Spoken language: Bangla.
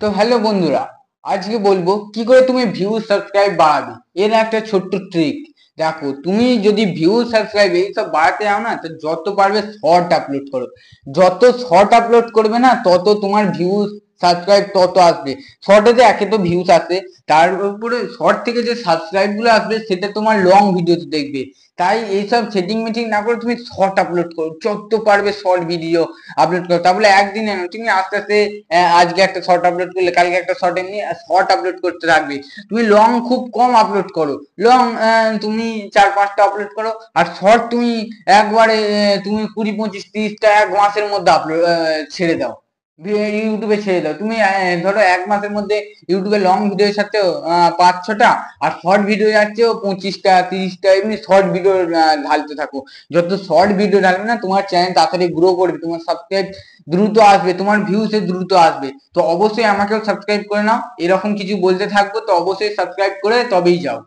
তো হ্যালো বন্ধুরা, আজকে বলবো কি করে তুমি ভিউ সাবস্ক্রাইব বাড়াবে। এর একটা ছোট্ট ট্রিক। দেখো, তুমি যদি ভিউ সাবস্ক্রাইব এইসব বাড়াতে চাও না, তো যত পারবে শর্ট আপলোড করো। যত শর্ট আপলোড করবে না, তত তোমার ভিউ সাবস্ক্রাইব তত আসবে। শর্টে একে তো ভিউজ আসবে, তার উপরে শর্ট থেকে যে সাবস্ক্রাইব গুলো আসবে সেটা তোমার লং ভিডিওতে দেখবে। তাই এইসব সেটিং মিটিং না করে তুমি শর্ট আপলোড করো, যত পারবে শর্ট ভিডিও আপলোড করো। তাহলে একদিনে নয়, তুমি আস্তে আস্তে আজকে একটা শর্ট আপলোড করলে কালকে একটা শর্ট, এমনি শর্ট আপলোড করতে থাকবে। তুমি লং খুব কম আপলোড করো। লং তুমি 4-5টা আপলোড করো। আর শর্ট তুমি একবারে তুমি 20-25-30টা এক মাসের মধ্যে আপলোড ছেড়ে দাও। ইউটিউবে ছেড়ে দাও। তুমি ধরো এক মাসের মধ্যে ইউটিউবে লং ভিডিওর সাথেও 5-6টা, আর শর্ট ভিডিও যাচ্ছেও 25টা 30টা, এমনি শর্ট ভিডিও ঢালতে থাকো। যত শর্ট ভিডিও ঢালবে না, তোমার চ্যানেল তাড়াতাড়ি গ্রো করবে, তোমার সাবস্ক্রাইব দ্রুত আসবে, তোমার ভিউজ দ্রুত আসবে। তো অবশ্যই আমাকেও সাবস্ক্রাইব করে নাও। এরকম কিছু বলতে থাকবো, তো অবশ্যই সাবস্ক্রাইব করে তবেই যাও।